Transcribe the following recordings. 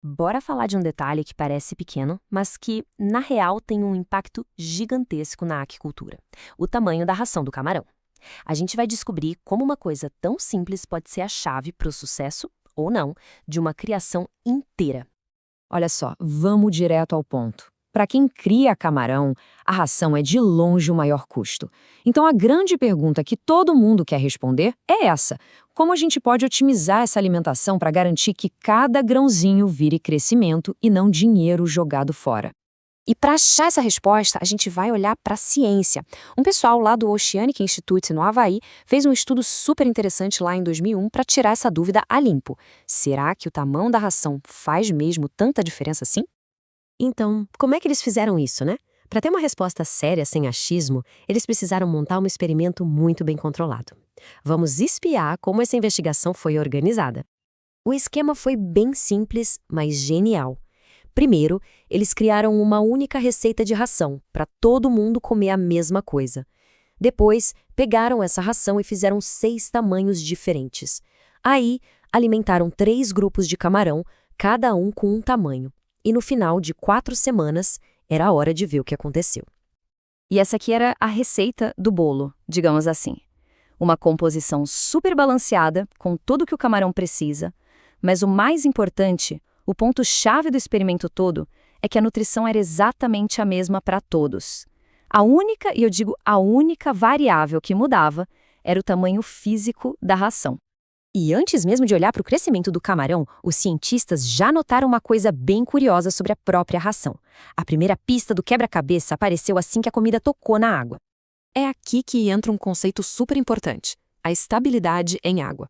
Bora falar de um detalhe que parece pequeno, mas que, na real, tem um impacto gigantesco na aquicultura: o tamanho da ração do camarão. A gente vai descobrir como uma coisa tão simples pode ser a chave para o sucesso, ou não, de uma criação inteira. Olha só, vamos direto ao ponto. Para quem cria camarão, a ração é de longe o maior custo. Então a grande pergunta que todo mundo quer responder é essa: como a gente pode otimizar essa alimentação para garantir que cada grãozinho vire crescimento e não dinheiro jogado fora? E para achar essa resposta, a gente vai olhar para a ciência. Um pessoal lá do Oceanic Institute, no Havaí, fez um estudo super interessante lá em 2001 para tirar essa dúvida a limpo. Será que o tamanho da ração faz mesmo tanta diferença assim? Então, como é que eles fizeram isso, né? Para ter uma resposta séria sem achismo, eles precisaram montar um experimento muito bem controlado. Vamos espiar como essa investigação foi organizada. O esquema foi bem simples, mas genial. Primeiro, eles criaram uma única receita de ração, para todo mundo comer a mesma coisa. Depois, pegaram essa ração e fizeram 6 tamanhos diferentes. Aí, alimentaram 3 grupos de camarão, cada um com um tamanho. E no final de 4 semanas, era a hora de ver o que aconteceu. E essa aqui era a receita do bolo, digamos assim. Uma composição super balanceada, com tudo que o camarão precisa, mas o mais importante, o ponto-chave do experimento todo, é que a nutrição era exatamente a mesma para todos. A única, e eu digo a única variável que mudava, era o tamanho físico da ração. E antes mesmo de olhar para o crescimento do camarão, os cientistas já notaram uma coisa bem curiosa sobre a própria ração. A primeira pista do quebra-cabeça apareceu assim que a comida tocou na água. É aqui que entra um conceito super importante: a estabilidade em água.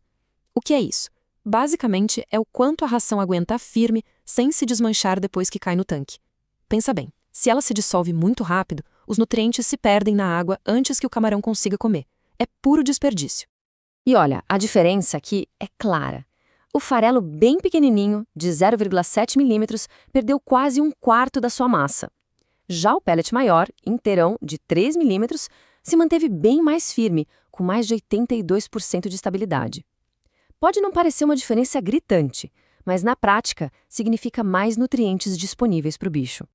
O que é isso? Basicamente, é o quanto a ração aguenta firme sem se desmanchar depois que cai no tanque. Pensa bem, se ela se dissolve muito rápido, os nutrientes se perdem na água antes que o camarão consiga comer. É puro desperdício. E olha, a diferença aqui é clara. O farelo bem pequenininho, de 0,7 milímetros, perdeu quase um quarto da sua massa. Já o pellet maior, inteirão, de 3 milímetros, se manteve bem mais firme, com mais de 82% de estabilidade. Pode não parecer uma diferença gritante, mas na prática significa mais nutrientes disponíveis para o bicho.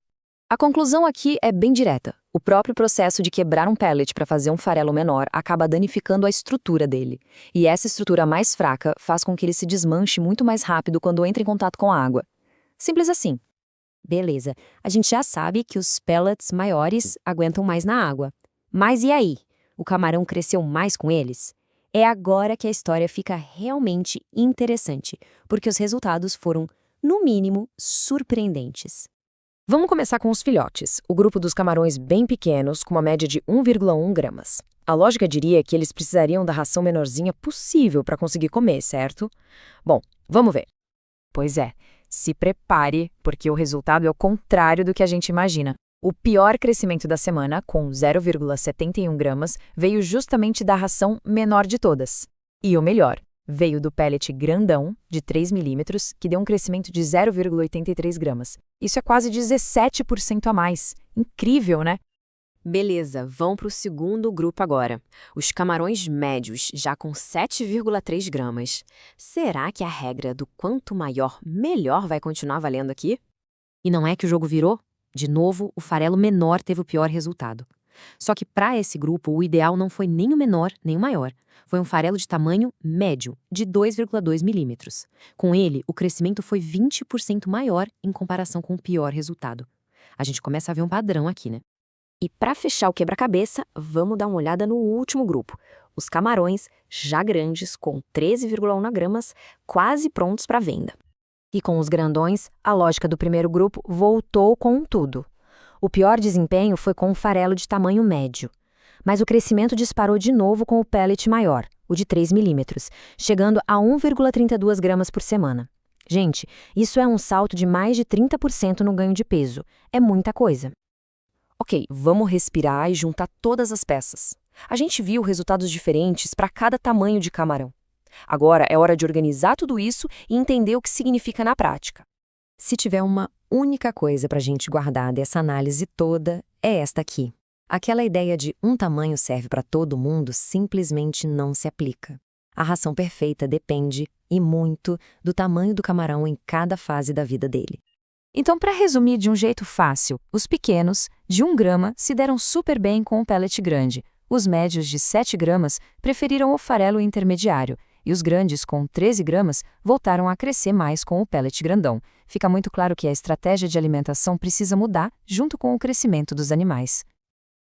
A conclusão aqui é bem direta. O próprio processo de quebrar um pellet para fazer um farelo menor acaba danificando a estrutura dele. E essa estrutura mais fraca faz com que ele se desmanche muito mais rápido quando entra em contato com a água. Simples assim. Beleza, a gente já sabe que os pellets maiores aguentam mais na água. Mas e aí? O camarão cresceu mais com eles? É agora que a história fica realmente interessante, porque os resultados foram, no mínimo, surpreendentes. Vamos começar com os filhotes, o grupo dos camarões bem pequenos, com uma média de 1,1 gramas. A lógica diria que eles precisariam da ração menorzinha possível para conseguir comer, certo? Bom, vamos ver. Pois é, se prepare, porque o resultado é o contrário do que a gente imagina. O pior crescimento da semana, com 0,71 gramas, veio justamente da ração menor de todas. E o melhor, veio do pellet grandão, de 3 milímetros, que deu um crescimento de 0,83 gramas. Isso é quase 17% a mais. Incrível, né? Beleza, vamos para o segundo grupo agora. Os camarões médios, já com 7,3 gramas. Será que a regra do quanto maior, melhor vai continuar valendo aqui? E não é que o jogo virou? De novo, o farelo menor teve o pior resultado. Só que para esse grupo, o ideal não foi nem o menor nem o maior. Foi um farelo de tamanho médio, de 2,2 milímetros. Com ele, o crescimento foi 20% maior em comparação com o pior resultado. A gente começa a ver um padrão aqui, né? E para fechar o quebra-cabeça, vamos dar uma olhada no último grupo. Os camarões, já grandes, com 13,1 gramas, quase prontos para venda. E com os grandões, a lógica do primeiro grupo voltou com tudo. O pior desempenho foi com o farelo de tamanho médio. Mas o crescimento disparou de novo com o pellet maior, o de 3 milímetros, chegando a 1,32 gramas por semana. Gente, isso é um salto de mais de 30% no ganho de peso. É muita coisa. Ok, vamos respirar e juntar todas as peças. A gente viu resultados diferentes para cada tamanho de camarão. Agora é hora de organizar tudo isso e entender o que significa na prática. Se tiver uma única coisa para a gente guardar dessa análise toda, é esta aqui. Aquela ideia de um tamanho serve para todo mundo simplesmente não se aplica. A ração perfeita depende, e muito, do tamanho do camarão em cada fase da vida dele. Então, para resumir de um jeito fácil, os pequenos, de 1 grama, se deram super bem com o pellet grande. Os médios, de 7 gramas, preferiram o farelo intermediário. E os grandes, com 13 gramas, voltaram a crescer mais com o pellet grandão. Fica muito claro que a estratégia de alimentação precisa mudar junto com o crescimento dos animais.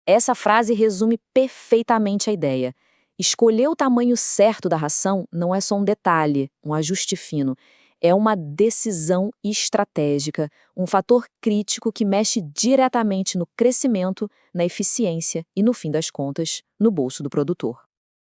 Essa frase resume perfeitamente a ideia. Escolher o tamanho certo da ração não é só um detalhe, um ajuste fino. É uma decisão estratégica, um fator crítico que mexe diretamente no crescimento, na eficiência e, no fim das contas, no bolso do produtor.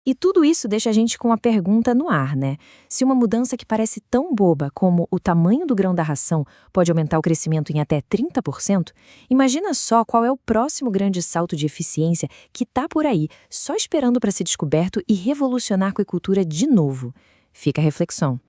E tudo isso deixa a gente com a pergunta no ar, né? Se uma mudança que parece tão boba como o tamanho do grão da ração pode aumentar o crescimento em até 30%, imagina só qual é o próximo grande salto de eficiência que está por aí, só esperando para ser descoberto e revolucionar a aquicultura de novo. Fica a reflexão.